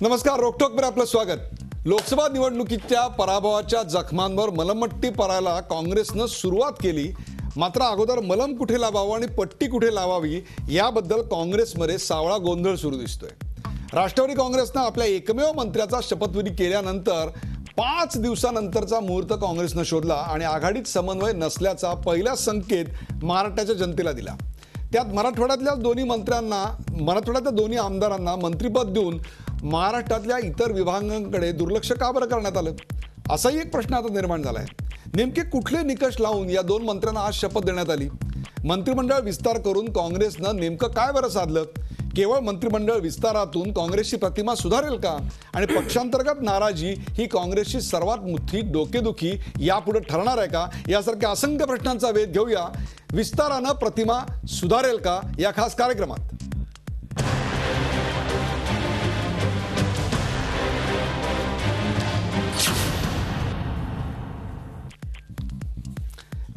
नमस्कार, रोकटोकवर आपलं स्वागत. लोकसभा निवडणुकीच्या पराभवाच्या जखमांवर मलमपट्टी करायला काँग्रेसनं सुरुवात केली. मात्र अगोदर मलम कुठे लावावं आणि पट्टी कुठे लावावी याबद्दल काँग्रेसमध्ये सावळा गोंधळ सुरू दिसतोय. राष्ट्रवादी काँग्रेसनं आपल्या एकमेव मंत्र्याचा शपथविधी केल्यानंतर 5 दिवसानंतरचा मुहूर्त काँग्रेसनं शोधला आणि आघाडीत समन्वय नसल्याचा पहिला संकेत महाराष्ट्राच्या जनतेला दिला. त्यात मराठवाड्यातल्या दोन्ही आमदारांना मंत्रिपद देऊन महाराष्ट्रातल्या इतर विभागांकडे दुर्लक्ष का बरं करण्यात आलं, असाही एक प्रश्न आता निर्माण झाला आहे. नेमके कुठले निकष लावून या दोन मंत्र्यांना आज शपथ देण्यात आली? मंत्रिमंडळ विस्तार करून काँग्रेसनं नेमकं काय बरं साधलं? केवळ मंत्रिमंडळ विस्तारातून काँग्रेसची प्रतिमा सुधारेल का? आणि पक्षांतर्गत नाराजी ही काँग्रेसची सर्वात मोठी डोकेदुखी यापुढे ठरणार आहे का? यासारख्या असंख्य प्रश्नांचा वेध घेऊया. विस्तारानं प्रतिमा सुधारेल का या खास कार्यक्रमात.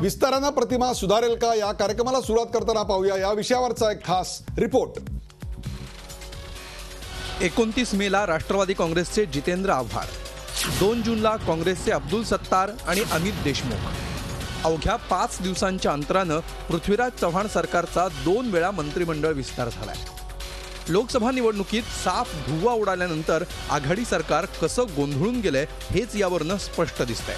विस्तारानं प्रतिमा सुधारेल का या कार्यक्रमाला सुरुवात करताना पाहूया या विषयावरचा एक खास रिपोर्ट. 29 मेला राष्ट्रवादी काँग्रेसचे जितेंद्र आव्हाड, 2 जूनला काँग्रेसचे अब्दुल सत्तार आणि अमित देशमुख. अवघ्या 5 दिवसांच्या अंतरानं पृथ्वीराज चव्हाण सरकारचा 2 वेळा मंत्रिमंडळ विस्तार झालाय. लोकसभा निवडणुकीत साफ धुव्वा उडाल्यानंतर आघाडी सरकार कसं गोंधळून गेलंय हेच यावरनं स्पष्ट दिसतंय.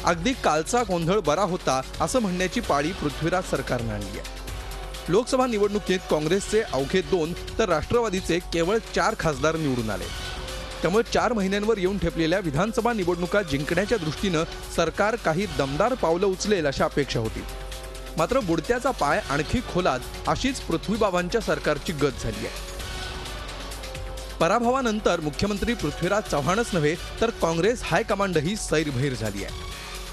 अगदी कालचा गोंधळ बरा होता असं म्हणण्याची पाळी पृथ्वीराज सरकारनं आणली आहे. लोकसभा निवडणुकीत काँग्रेसचे अवघे 2 तर राष्ट्रवादीचे केवळ 4 खासदार निवडून आले. त्यामुळे 4 महिन्यांवर येऊन ठेपलेल्या विधानसभा निवडणुका जिंकण्याच्या दृष्टीनं सरकार काही दमदार पावलं उचलेल अशा अपेक्षा होती. मात्र बुडत्याचा पाय आणखी खोलात अशीच पृथ्वीबाबांच्या सरकारची गत झाली आहे. पराभवानंतर मुख्यमंत्री पृथ्वीराज चव्हाणच नव्हे तर काँग्रेस हायकमांडही सैरभैर झाली आहे.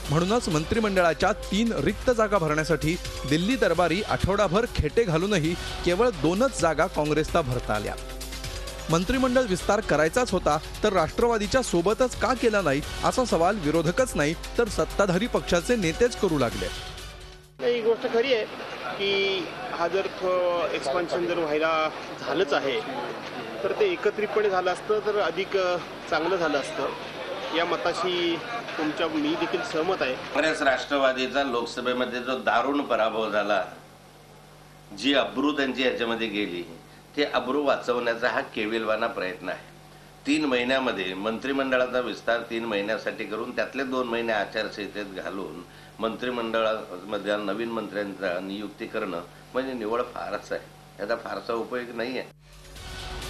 म्हणूनच मंत्रिमंडळाच्या 3 रिक्त जागा भरण्यासाठी दिल्ली दरबारी आठवडाभर खेटे घालूनही केवळ 2च जागा काँग्रेसला भरता आल्या. मंत्रिमंडळ विस्तार करायचाच होता तर राष्ट्रवादीच्या सोबतच का केला नाही असा सवाल विरोधकच नाही तर सत्ताधारी पक्षाचे नेतेच करू लागले. ही गोष्ट खरी आहे की हा जर एक्सपान्शन जर व्हायला झालंच आहे तर ते एकत्रितपणे झालं असतं तर अधिक चांगलं झालं असतं. या मताशी मी देखील सहमत आहे. काँग्रेस राष्ट्रवादीचा लोकसभेमध्ये जो दारुण पराभव झाला, जी अब्रू त्यांची याच्यामध्ये गेली, ते अब्रू वाचवण्याचा हा केविलवाना प्रयत्न आहे. 3 महिन्यामध्ये मंत्रिमंडळाचा विस्तार 3 महिन्यासाठी करून त्यातले 2 महिने आचारसंहितेत घालून मंत्रिमंडळामध्ये नवीन मंत्र्यांचा नियुक्ती करणं म्हणजे निवड फारच आहे. याचा फारसा उपयोग नाही आहे.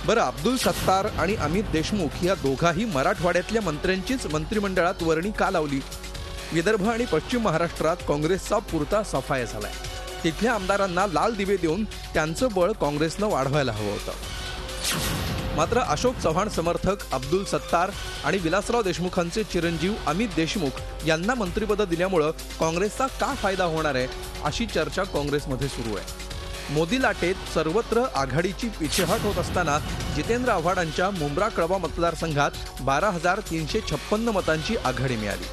बरं, अब्दुल सत्तार आणि अमित देशमुख या दोघाही मराठवाड्यातल्या मंत्र्यांचीच मंत्रिमंडळात वर्णी का लावली? विदर्भ आणि पश्चिम महाराष्ट्रात काँग्रेसचा पुरता सफाया झालाय. तिथल्या आमदारांना लाल दिवे देऊन त्यांचं बळ काँग्रेसनं वाढवायला हवं होतं. मात्र अशोक चव्हाण समर्थक अब्दुल सत्तार आणि विलासराव देशमुखांचे चिरंजीव अमित देशमुख यांना मंत्रिपदं दिल्यामुळं काँग्रेसचा का फायदा होणार आहे अशी चर्चा काँग्रेसमध्ये सुरू आहे. मोदी लाटेत सर्वत्र आघाडीची पिछेहाट होत असताना जितेंद्र आव्हाडांच्या मुंब्रा कळवा मतदारसंघात 12,356 मतांची आघाडी मिळाली.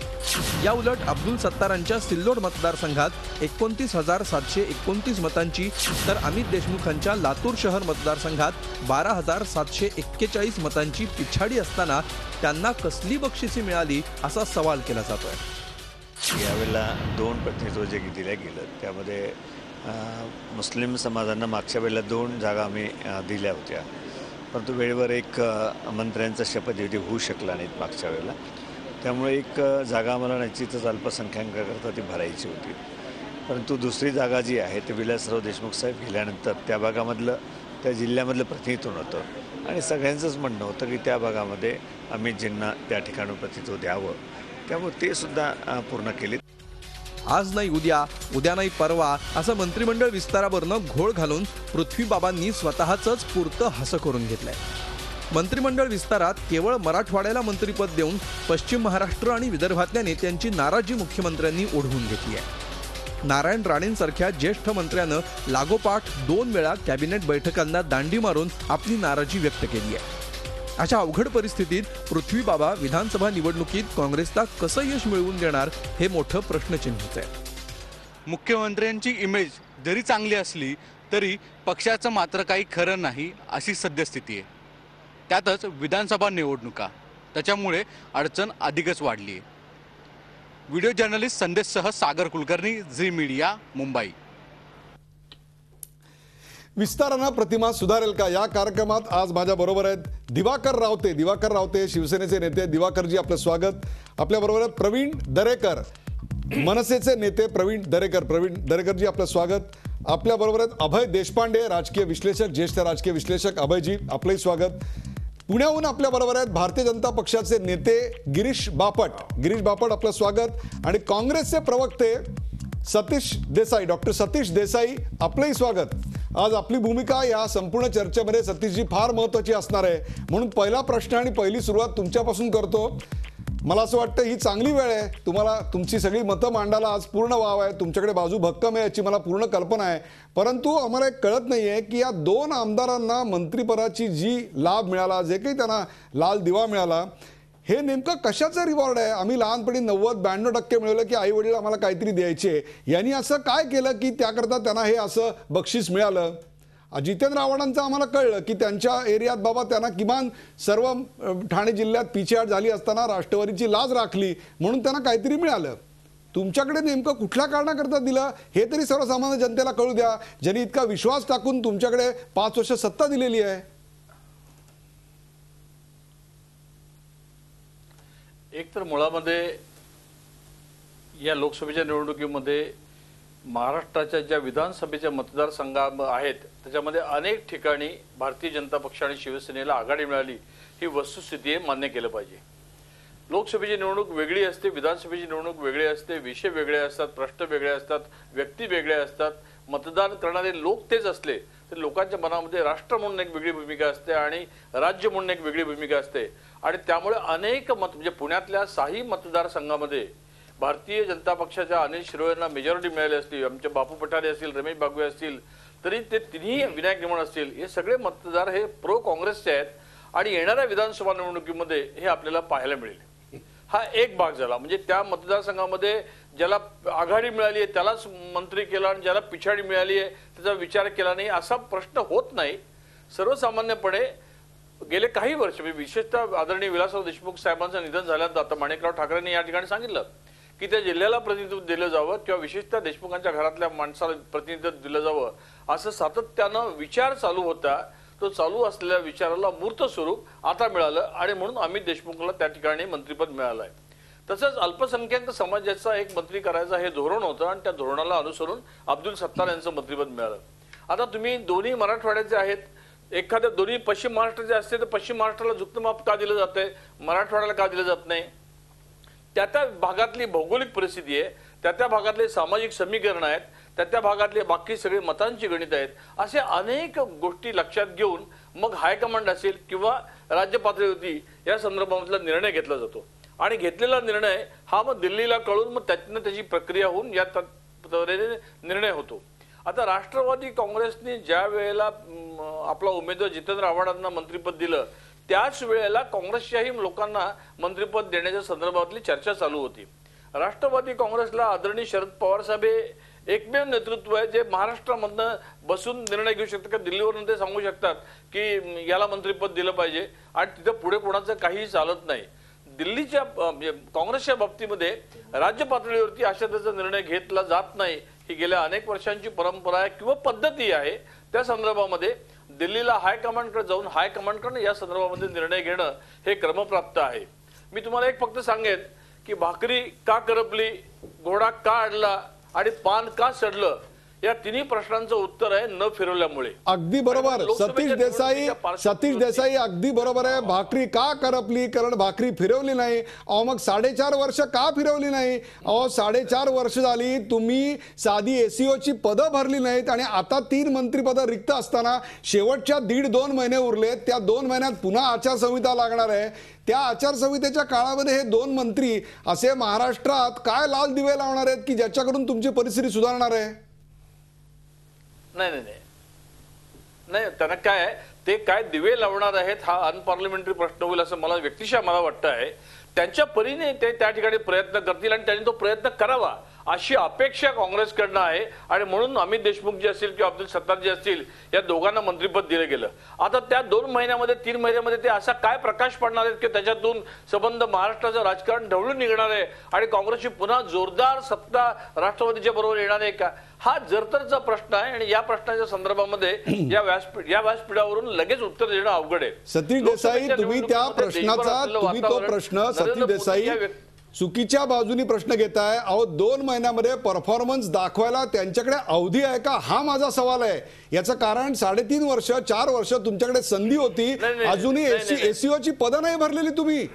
या उलट अब्दुल सत्तारांच्या सिल्लोड मतदारसंघात 29,729 मतांची तर अमित देशमुखांच्या लातूर शहर मतदारसंघात 12,741 मतांची पिछाडी असताना त्यांना कसली बक्षिसी मिळाली असा सवाल केला जातोय. यावेळेला 2 प्रतिनिधित्व जे दिल्या गेलं त्यामध्ये मुस्लिम समाजांना मागच्या वेळेला 2 जागा आम्ही दिल्या होत्या, परंतु वेळेवर एक मंत्र्यांचा शपथविधी होऊ शकला नाहीत मागच्या वेळेला. त्यामुळे एक जागा आम्हाला निश्चितच अल्पसंख्याकाकरता ती भरायची होती. परंतु दुसरी जागा जी आहे ते विलासराव देशमुख साहेब गेल्यानंतर त्या भागामधलं त्या जिल्ह्यामधलं प्रतिनिधित्व नव्हतं आणि सगळ्यांचंच म्हणणं होतं की त्या भागामध्ये अमितजींना त्या ठिकाणी प्रतिनिधित्व द्यावं. त्यामुळे ते सुद्धा पूर्ण केले. आज नाही उद्या, उद्या नाही परवा असं मंत्रिमंडळ विस्तारावरनं घोळ घालून पृथ्वीबाबांनी स्वतःचंच पुरतं हसं करून घेतलंय. मंत्रिमंडळ विस्तारात केवळ मराठवाड्याला मंत्रिपद देऊन पश्चिम महाराष्ट्र आणि विदर्भातल्या नेत्यांची नाराजी मुख्यमंत्र्यांनी ओढवून घेतली आहे. नारायण राणेंसारख्या ज्येष्ठ मंत्र्यानं लागोपाठ 2 वेळा कॅबिनेट बैठकांना दांडी मारून आपली नाराजी व्यक्त केली आहे. अशा अवघड परिस्थितीत पृथ्वीबाबा विधानसभा निवडणुकीत काँग्रेसला कसं यश मिळवून देणार हे मोठं प्रश्नचिन्हच आहे. मुख्यमंत्र्यांची इमेज जरी चांगली असली तरी पक्षाचं मात्र काही खरं नाही अशी सद्यस्थिती आहे. त्यातच विधानसभा निवडणुका, त्याच्यामुळे अडचण अधिकच वाढली आहे. व्हिडिओ जर्नलिस्ट संदेशसह सागर कुलकर्णी, झी मीडिया, मुंबई. विस्तारानं प्रतिमा सुधारेल का या कार्यक्रमात आज माझ्या बरोबर आहेत दिवाकर रावते शिवसेनेचे नेते. दिवाकरजी आपलं स्वागत. आपल्या बरोबर आहेत प्रवीण दरेकर, मनसेचे नेते प्रवीण दरेकरजी आपलं स्वागत. आपल्या बरोबर आहेत अभय देशपांडे, राजकीय विश्लेषक, ज्येष्ठ राजकीय विश्लेषक. अभयजी आपलंही स्वागत. पुण्याहून आपल्या बरोबर आहेत भारतीय जनता पक्षाचे नेते गिरीश बापट आपलं स्वागत. आणि काँग्रेसचे प्रवक्ते डॉक्टर सतीश देसाई आपलंही स्वागत. आज आपली भूमिका या संपूर्ण चर्चेमध्ये सतीशजी फार महत्त्वाची असणार आहे, म्हणून पहिला प्रश्न आणि पहिली सुरुवात तुमच्यापासून करतो. मला असं वाटतं ही चांगली वेळ आहे, तुम्हाला तुमची सगळी मतं मांडायला आज पूर्ण वाव आहे, तुमच्याकडे बाजू भक्कम आहे याची मला पूर्ण कल्पना आहे. परंतु आम्हाला एक कळत नाही आहे की या 2 आमदारांना मंत्रिपदाची जी लाभ मिळाला, जे काही त्यांना लाल दिवा मिळाला, हे नेमकं कशाचं रिवॉर्ड आहे? आम्ही लहानपणी 90-92% मिळवलं की आई वडील आम्हाला काहीतरी द्यायचे, यांनी असं काय केलं की त्याकरता त्यांना हे असं बक्षीस मिळालं? जितेंद्र आव्हाडांचं आम्हाला कळलं की त्यांच्या एरियात बाबा त्यांना किमान सर्व ठाणे जिल्ह्यात पिछेहाट झाली असताना राष्ट्रवादीची लाज राखली म्हणून त्यांना काहीतरी मिळालं. तुमच्याकडे नेमकं कुठल्या कारणाकरता दिलं हे तरी सर्वसामान्य जनतेला कळू द्या, ज्यांनी इतका विश्वास टाकून तुमच्याकडे 5 वर्ष सत्ता दिलेली आहे. एक तर मुळामध्ये या लोकसभेच्या निवडणुकीमध्ये महाराष्ट्राच्या ज्या विधानसभेच्या मतदारसंघ आहेत त्याच्यामध्ये अनेक ठिकाणी भारतीय जनता पक्ष आणि शिवसेनेला आघाडी मिळाली, ही वस्तुस्थिती आहे, मान्य केलं पाहिजे. लोकसभेची निवडणूक वेगळी असते, विधानसभेची निवडणूक वेगळी असते, विषय वेगळे असतात, प्रश्न वेगळे असतात, व्यक्ती वेगळे असतात. मतदान करणारे लोक तेच असले तर लोकांच्या मनामध्ये राष्ट्र म्हणून एक वेगळी भूमिका असते आणि राज्य म्हणून एक वेगळी भूमिका असते. आणि त्यामुळे अनेक म्हणजे पुण्यातल्या 6 मतदारसंघामध्ये भारतीय जनता पक्षाच्या अनिल शिरोळे यांना मेजॉरिटी मिळाली असली, आमचे बापू पठारे असतील, रमेश बागवे असतील, तरी ते तिन्ही विनायक निमण असतील, हे सगळे मतदार हे प्रो काँग्रेसचे आहेत. आणि येणाऱ्या विधानसभा निवडणुकीमध्ये हे आपल्याला पाहायला मिळेल. हा एक भाग झाला. म्हणजे त्या मतदारसंघामध्ये ज्याला आघाडी मिळाली आहे त्यालाच मंत्री केला आणि ज्याला पिछाडी मिळाली आहे त्याचा विचार केला नाही, असा प्रश्न होत नाही. सर्वसामान्यपणे गेले काही वर्ष, विशेषतः आदरणीय विलासराव देशमुख साहेबांचं निधन झाल्यानंतर आता माणिकराव ठाकरेंनी या ठिकाणी सांगितलं की त्या जिल्ह्याला प्रतिनिधित्व दिलं जावं किंवा विशेषतः देशमुखांच्या घरातल्या माणसाला प्रतिनिधित्व दिलं जावं, असं सातत्यानं विचार चालू होता. तो चालू असलेल्या विचाराला मूर्त स्वरूप आता मिळालं आणि म्हणून अमित देशमुखला त्या ठिकाणी मंत्रिपद मिळालं आहे. तसंच अल्पसंख्याक समाजाचा एक मंत्री करायचं हे धोरण होतं आणि त्या धोरणाला अनुसरून अब्दुल सत्तार यांचं मंत्रिपद मिळालं. आता तुम्ही दोन्ही मराठवाड्याचे आहेत, एखाद्या दोन्ही पश्चिम महाराष्ट्राचे असते तर पश्चिम महाराष्ट्राला झुकतं माप का दिलं जातंय, मराठवाड्याला का दिलं जात नाही? त्या भागातली भौगोलिक परिस्थिती आहे, त्या भागातले सामाजिक समीकरण आहेत, त्या भागातले बाकी सगळे मतांची गणित आहेत. असे अनेक गोष्टी लक्षात घेऊन मग हायकमांड असेल किंवा राज्य पातळीवरती या संदर्भातला निर्णय घेतला जातो. आणि घेतलेला निर्णय हा मग दिल्लीला कळून मग त्यातनं त्याची प्रक्रिया होऊन या निर्णय होतो. आता राष्ट्रवादी काँग्रेसने ज्या वेळेला आपला उमेदवार जितेंद्र आव्हाडांना मंत्रिपद दिलं त्याच वेळेला काँग्रेसच्याही लोकांना मंत्रिपद देण्याच्या संदर्भातली चर्चा चालू होती. राष्ट्रवादी काँग्रेसला आदरणीय शरद पवार साहेब एकमेव नेतृत्व आहे जे महाराष्ट्रामधनं बसून निर्णय घेऊ शकतात का दिल्लीवरून ते सांगू शकतात की याला मंत्रिपद दिलं पाहिजे आणि तिथं पुढे कोणाचं काहीही चालत नाही. दिल्लीच्या काँग्रेसच्या बाबतीमध्ये राज्य पातळीवरती अशा त्याचा निर्णय घेतला जात नाही, ही गेल्या अनेक वर्षांची परंपरा आहे किंवा पद्धती आहे. त्या संदर्भामध्ये दिल्लीला हायकमांडकडे जाऊन हायकमांडकडनं या संदर्भामध्ये निर्णय घेणं हे क्रमप्राप्त आहे. मी तुम्हाला एक फक्त सांगेन की भाकरी का करपली, घोडा का अडला आणि पान का सडलं, या तिन्ही प्रश्नांचं उत्तर आहे न फिरवल्यामुळे. अगदी बरोबर सतीश देसाई अगदी बरोबर आहे. भाकरी का करपली, कारण भाकरी फिरवली नाही. अहो मग 4.5 वर्ष का फिरवली नाही? अहो 4.5 वर्ष झाली तुम्ही साधी एसीओची पदं भरली नाहीत आणि आता 3 मंत्रिपदं रिक्त असताना शेवटच्या 1.5-2 महिने उरलेत. त्या 2 महिन्यात पुन्हा आचारसंहिता लागणार आहे. त्या आचारसंहितेच्या काळामध्ये हे 2 मंत्री असे महाराष्ट्रात काय लाल दिवे लावणार आहेत की ज्याच्याकडून तुमची परिस्थिती सुधारणार आहे? नाही त्यांना काय आहे, ते काय दिवे लावणार आहेत हा अनपार्लिमेंटरी प्रश्न होईल असं मला वाटतं आहे. त्यांच्या परीने ते त्या ठिकाणी प्रयत्न करतील आणि त्यांनी तो प्रयत्न करावा अशी अपेक्षा काँग्रेसकडनं आहे आणि म्हणून अमित देशमुख जे असतील किंवा अब्दुल सत्तार जे असतील या दोघांना मंत्रिपद दिलं गेलं. आता त्या 2 महिन्यामध्ये 3 महिन्यामध्ये ते असा काय प्रकाश पडणार आहेत की त्याच्यातून संबंध महाराष्ट्राचं राजकारण ढवळून निघणार आहे आणि काँग्रेसची पुन्हा जोरदार सत्ता राष्ट्रवादीच्या बरोबर येणार आहे का, हा जरतरचा प्रश्न आहे. आणि या प्रश्नाच्या संदर्भामध्ये या व्यासपीठावरून लगेच उत्तर देणं अवघड आहे. सतीश देसाई, तुम्ही त्या प्रश्नाचा तो प्रश्न सतीश देसाई चुकीच्या बाजूनी प्रश्न घेताय. अहो 2 महिन्यामध्ये परफॉर्मन्स दाखवायला त्यांच्याकडे अवधी आहे का, हा माझा सवाल आहे. याचं कारण 3.5 वर्ष 4 वर्ष तुमच्याकडे संधी होती, अजूनही एसीओची पदं नाही भरलेली तुम्ही.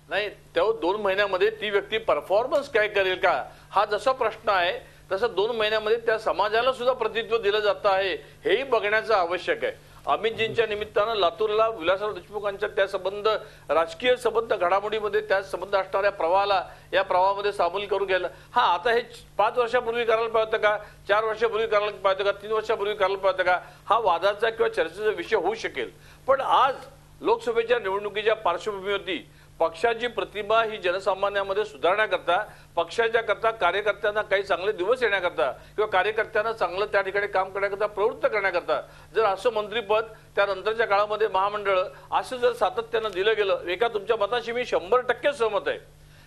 नाही, तेव्हा 2 महिन्यामध्ये ती व्यक्ती परफॉर्मन्स काय करेल का, हा जसा प्रश्न आहे तसं 2 महिन्यामध्ये त्या समाजाला सुद्धा प्रतिनिधित्व दिलं जातं आहे हेही बघण्याचं आवश्यक आहे. अमितजींच्या निमित्तानं लातूरला विलासराव देशमुखांच्या त्या संबंध राजकीय संबंध घडामोडीमध्ये त्या संबंध असणाऱ्या प्रवाहाला या प्रवाहामध्ये सामील करून घ्यायला, हा आता हे 5 वर्षापूर्वी करायला पाहिजे का, 4 वर्षापूर्वी करायला पाहिजे का, 3 वर्षापूर्वी करायला पाहिजे का, हा वादाचा किंवा चर्चेचा विषय होऊ शकेल. पण आज लोकसभेच्या निवडणुकीच्या पार्श्वभूमीवरती पक्षाची प्रतिमा ही जनसामान्यामध्ये सुधारण्याकरता, पक्षाच्या करता कार्यकर्त्यांना काही चांगले दिवस येण्याकरता किंवा कार्यकर्त्यांना चांगलं त्या ठिकाणी काम करण्याकरता प्रवृत्त करण्याकरता जर असं मंत्रिपद त्यानंतरच्या काळामध्ये महामंडळ असं जर सातत्यानं दिलं गेलं, एका तुमच्या मताशी मी 100% सहमत आहे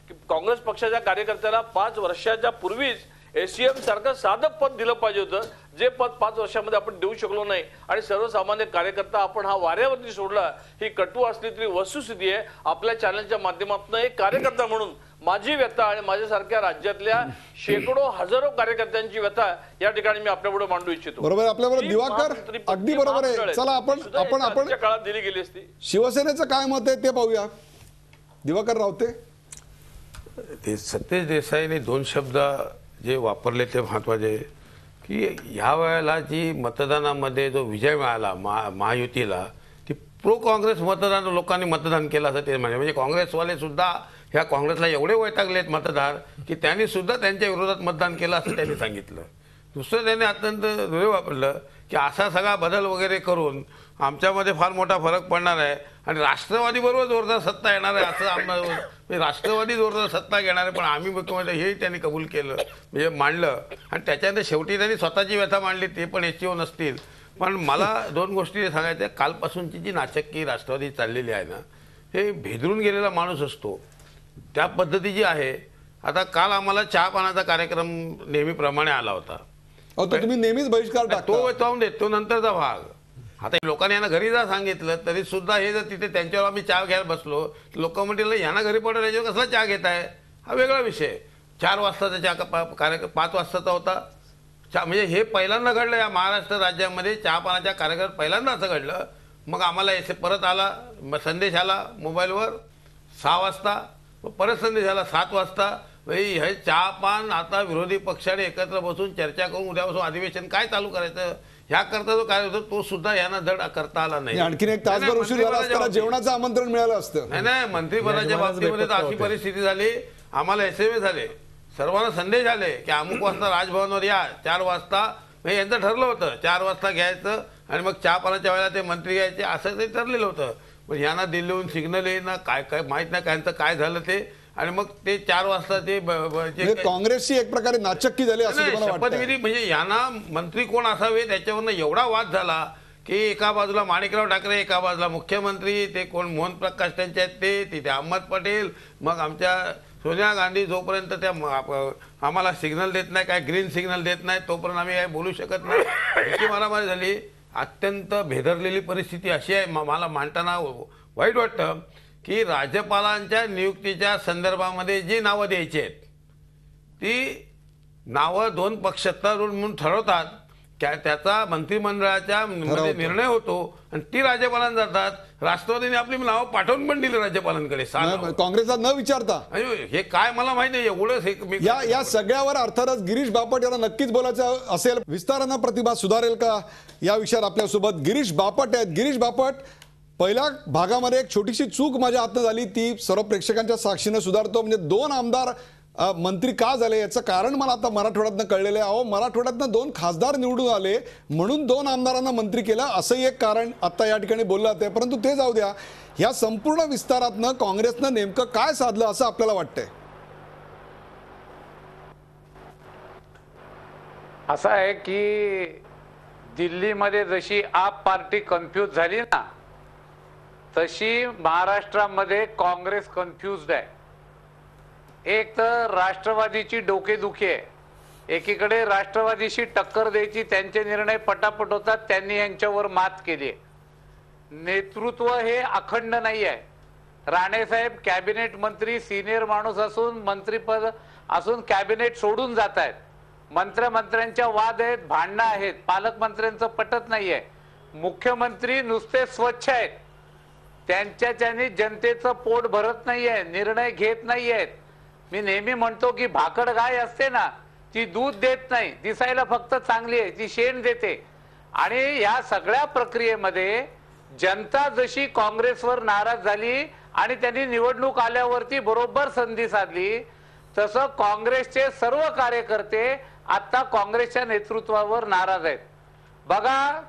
की काँग्रेस पक्षाच्या कार्यकर्त्याला 5 वर्षाच्या पूर्वीच एसीएम सारखं साधं पद दिलं पाहिजे होतं, जे पद 5 वर्षामध्ये आपण देऊ शकलो नाही. आणि सर्वसामान्य कार्यकर्ता आपण हा वाऱ्यावरती सोडला. ही कटू असली तरी वस्तुस्थिती आहे. आपल्या चॅनलच्या माध्यमातून एक कार्यकर्ता म्हणून माझी व्यथा आणि माझ्यासारख्या राज्यातल्या शेकडो हजारो कार्यकर्त्यांची व्यथा या ठिकाणी मी आपल्यापुढे मांडू इच्छितो. बरोबर, आपल्याबरोबर दिवाकर अगदी बरोबर आहे. चला आपण काळात दिली गेली असती. शिवसेनेचं काय मत आहे ते पाहूया. दिवाकर रावते. ते सतीश देसाईने 2 शब्द जे वापरले ते महत्त्वाचे की ह्या वेळेला जी मतदानामध्ये जो विजय मिळाला महायुतीला, ती प्रो काँग्रेस मतदान लोकांनी मतदान केलं असं ते म्हणजे काँग्रेसवाले सुद्धा ह्या काँग्रेसला एवढे वैतागलेत मतदार की त्यांनी सुद्धा त्यांच्या विरोधात मतदान केलं असं त्यांनी सांगितलं. दुसरं त्यांनी अत्यंत हृदय वापरलं की असा सगळा बदल वगैरे करून आमच्यामध्ये फार मोठा फरक पडणार आहे आणि राष्ट्रवादी बरोबर जोरदार सत्ता येणार आहे असं आम्हाला, राष्ट्रवादी जोरदार सत्ता घेणार आहे पण आम्ही मुख्यमंत्री, हेही त्यांनी कबूल केलं म्हणजे मांडलं. आणि त्याच्यानंतर शेवटी त्यांनी स्वतःची व्यथा मांडली, ते पण एसीओ नसतील. पण मला 2 गोष्टी सांगायच्या. कालपासूनची जी नाचक्की राष्ट्रवादी चाललेली आहे ना, हे भेदरून गेलेला माणूस असतो त्या पद्धतीची आहे. आता काल आम्हाला चहा पाण्याचा कार्यक्रम नेहमीप्रमाणे आला होता. तर तुम्ही नेहमीच बहिष्कार टाकतो. तो नंतरचा भाग. आता लोकांनी यांना घरी जा सांगितलं तरी सुद्धा हे जर तिथे त्यांच्यावर आम्ही चहा घ्यायला बसलो, लोक म्हणतील यांना घरी पडलं याच्यावर कसला चहा घेत आहे, हा वेगळा विषय. 4 वाजताचा चहा कार्यक्रम 5 वाजताचा होता चहा, म्हणजे हे पहिल्यांदा घडलं या महाराष्ट्र राज्यामध्ये. चहा पाण्याच्या कार्यक्रम पहिल्यांदा असं घडलं. मग आम्हाला परत आला संदेश आला मोबाईलवर 6 वाजता, परत संदेश आला 7 वाजता. हे चहा पान आता विरोधी पक्षाने एकत्र बसून चर्चा करून उद्यापासून अधिवेशन काय चालू करायचं ह्याकरता जो काय होतो तो सुद्धा यांना धड करता आला नाही. आणखीन 1 तासभर उशीर झाला असताना जेवणाचं आमंत्रण मिळालं असतं. नाही, मंत्रिपदाच्या बाबतीमध्ये तर अशी परिस्थिती झाली, आम्हाला SMS आले, सर्वांना संदेश आले की अमुक वाजता राजभवनवर या 4 वाजता. म्हणजे यांचं ठरलं होतं 4 वाजता घ्यायचं आणि मग चहा पाण्याच्या वेळेला ते मंत्री घ्यायचे असं ते ठरलेलं होतं. पण यांना दिल्लीहून सिग्नल येईना, काय काय माहीत नाही त्यांचं काय झालं ते. आणि मग ते 4 वाजता ते काँग्रेसची एक प्रकारे नाचक्की झाली असं मला वाटतं. शपथविधी म्हणजे यांना मंत्री कोण असावे त्याच्यावरनं एवढा वाद झाला की एका बाजूला माणिकराव ठाकरे, एका बाजूला मुख्यमंत्री, ते कोण मोहन प्रकाश त्यांचे आहेत ते, तिथे अहमद पटेल, मग आमच्या सोनिया गांधी. जोपर्यंत त्या आम्हाला सिग्नल देत नाही, काय ग्रीन सिग्नल देत नाही, तोपर्यंत आम्ही काय बोलू शकत नाही. इतकी मारामारी झाली. अत्यंत भेदरलेली परिस्थिती अशी आहे. मला मांडताना वाईट वाटतं की राज्यपालांच्या नियुक्तीच्या संदर्भामध्ये जी नावं द्यायची आहेत ती नावं 2 पक्ष सत्तारूढ म्हणून ठरवतात, त्याचा मंत्रिमंडळाच्या निर्णय होतो आणि ती राज्यपालांना जातात. राष्ट्रवादीने आपली नावं पाठवून पण दिली राज्यपालांकडे काँग्रेसला न विचारता. हे काय मला माहिती नाही एवढंच. या सगळ्यावर अर्थातच गिरीश बापट यांना नक्कीच बोलायचं असेल. विस्तारानं प्रतिभा सुधारेल का या विषयावर आपल्यासोबत गिरीश बापट आहेत. गिरीश बापट, पहिल्या भागामध्ये एक छोटीशी चूक माझ्या हातनं झाली, ती सर्व प्रेक्षकांच्या साक्षीनं सुधारतो. म्हणजे 2 आमदार मंत्री का झाले याचं कारण मला आता मराठवाड्यातनं कळलेलं आहे. अहो, मराठवाड्यातनं 2 खासदार निवडून आले म्हणून 2 आमदारांना मंत्री केलं असंही एक कारण आता या ठिकाणी बोललं जाते. परंतु ते जाऊ द्या, या संपूर्ण विस्तारातनं काँग्रेसनं नेमकं काय साधलं असं आपल्याला वाटतंय? असं आहे की दिल्लीमध्ये जशी आप पार्टी कन्फ्यूज झाली ना, तशी महाराष्ट्रामध्ये काँग्रेस कन्फ्यूज्ड आहे. एक तर राष्ट्रवादीची डोकेदुखी आहे. एकीकडे राष्ट्रवादीशी टक्कर द्यायची त्यांचे निर्णय पटापट होतात, त्यांनी यांच्यावर मात केली आहे. नेतृत्व हे अखंड नाही आहे. राणेसाहेब कॅबिनेट मंत्री, सिनियर माणूस असून, मंत्रीपद असून कॅबिनेट सोडून जात आहेत. मंत्र्यांच्या वाद आहेत, भांडणं आहेत, पालकमंत्र्यांचं पटत नाहीये. मुख्यमंत्री नुसते स्वच्छ आहेत, त्यांच्याने जनतेचं पोट भरत नाहीये, निर्णय घेत नाहीयेत. मी नेहमी म्हणतो की भाकड गाय असते ना, ती दूध देत नाही, दिसायला फक्त चांगली आहे, ती शेण देते. आणि या सगळ्या प्रक्रियेमध्ये जनता जशी काँग्रेसवर नाराज झाली आणि त्यांनी निवडणूक आल्यावरती बरोबर संधी साधली, तसं काँग्रेसचे सर्व कार्यकर्ते आता काँग्रेसच्या नेतृत्वावर नाराज आहेत. बघा,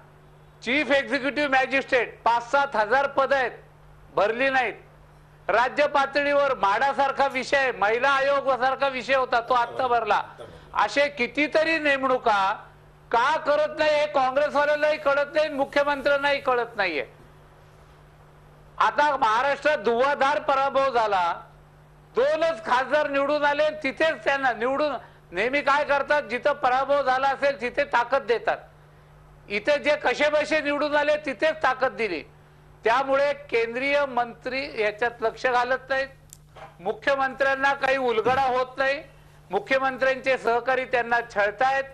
चीफ एक्झिक्युटिव्ह मॅजिस्ट्रेट 5-7 हजार पद आहेत, भरली नाहीत. राज्य पातळीवर म्हाडासारखा विषय, महिला आयोग सारखा विषय होता, तो आत्ता भरला. असे कितीतरी नेमणुका का करत नाही हे काँग्रेसवाल्यालाही कळत नाही, मुख्यमंत्र्यांनाही कळत नाहीये. आता महाराष्ट्रात धुव्वाधार पराभव झाला, 2च खासदार निवडून आले, तिथेच त्यांना निवडून नेहमी काय करतात, जिथं पराभव झाला असेल तिथे ताकद देतात. इथे जे कसे बसे निवडून आले तिथेच ताकद दिली. त्यामुळे केंद्रीय मंत्री याच्यात लक्ष घालत नाहीत. मुख्यमंत्र्यांना काही उलगडा होत नाही. मुख्यमंत्र्यांचे सहकारी त्यांना छळतायत.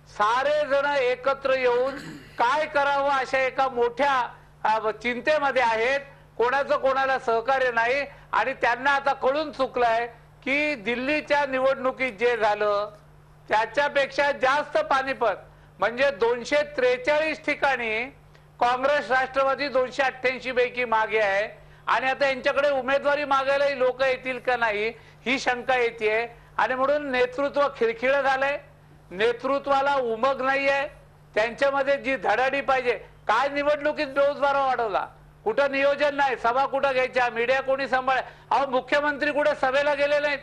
सारे जण एकत्र येऊन काय करावं अशा एका मोठ्या चिंतेमध्ये आहेत. कोणाचं कोणाला सहकार्य नाही. आणि त्यांना आता कळून चुकलंय की दिल्लीच्या निवडणुकीत जे झालं त्याच्यापेक्षा जास्त पानिपत, म्हणजे 243 ठिकाणी काँग्रेस राष्ट्रवादी 288 पैकी मागे आहे. आणि आता यांच्याकडे उमेदवारी मागायलाही लोक येतील का नाही ही शंका येते. आणि म्हणून नेतृत्व खिळखिळं झालंय, नेतृत्वाला उमग नाहीये. त्यांच्यामध्ये जी धडाडी पाहिजे, काय निवडणुकीत बेरोजगार वाढवला, कुठं नियोजन नाही, सभा कुठं घ्यायच्या, मीडिया कोणी सांभाळ. अहो, मुख्यमंत्री कुठे सभेला गेले नाहीत.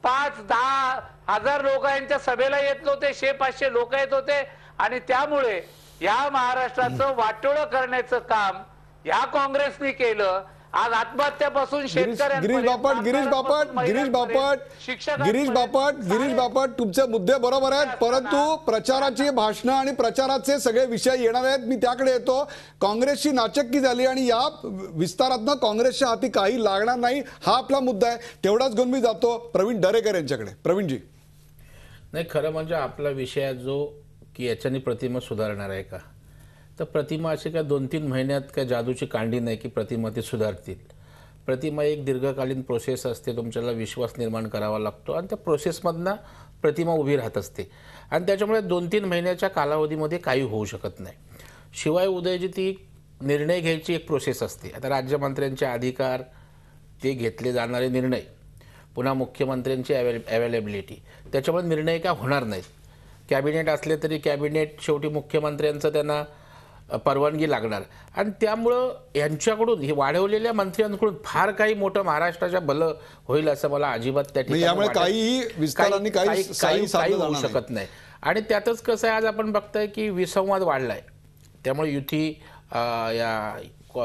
5-10 हजार लोक यांच्या सभेला येत नव्हते, 100-500 लोक येत होते. आणि त्यामुळे या महाराष्ट्राचं वाटोळं करण्याचं काम या काँग्रेसने केलं. आज आत्महत्यापासून गिरीश बापट तुमचे मुद्दे बरोबर आहेत, परंतु प्रचाराची भाषणं आणि प्रचाराचे सगळे विषय येणार आहेत, मी त्याकडे येतो. काँग्रेसची नाचक्की झाली आणि या विस्तारातनं काँग्रेसच्या हाती काही लागणार नाही हा आपला मुद्दा आहे. तेवढाच घेऊन मी जातो प्रवीण दरेकर यांच्याकडे. प्रवीणजी, नाही, खरं म्हणजे आपला विषय जो की याच्याने प्रतिमा सुधारणार आहे का, तर प्रतिमा अशी काय 2-3 महिन्यात काय जादूची कांडी नाही की प्रतिमा ती सुधारतील. प्रतिमा एक दीर्घकालीन प्रोसेस असते, तुमच्याला विश्वास निर्माण करावा लागतो आणि त्या प्रोसेसमधनं प्रतिमा उभी राहत असते. आणि त्याच्यामुळे 2-3 महिन्याच्या कालावधीमध्ये काही होऊ शकत नाही. शिवाय उदयजी, ती निर्णय घ्यायची एक प्रोसेस असते. आता राज्यमंत्र्यांचे अधिकार, ते घेतले जाणारे निर्णय, पुन्हा मुख्यमंत्र्यांची अवेलेबिलिटी, त्याच्यामुळे निर्णय काय होणार नाहीत. कॅबिनेट असले तरी कॅबिनेट शेवटी मुख्यमंत्र्यांचं त्यांना परवानगी लागणार. आणि त्यामुळं यांच्याकडून हे वाढवलेल्या मंत्र्यांकडून फार काही मोठं महाराष्ट्राच्या भलं होईल असं मला अजिबात त्या ठिकाणी काही होऊ शकत नाही. आणि त्यातच कसं आहे, आज आपण बघताय की विसंवाद वाढलाय. त्यामुळे युती या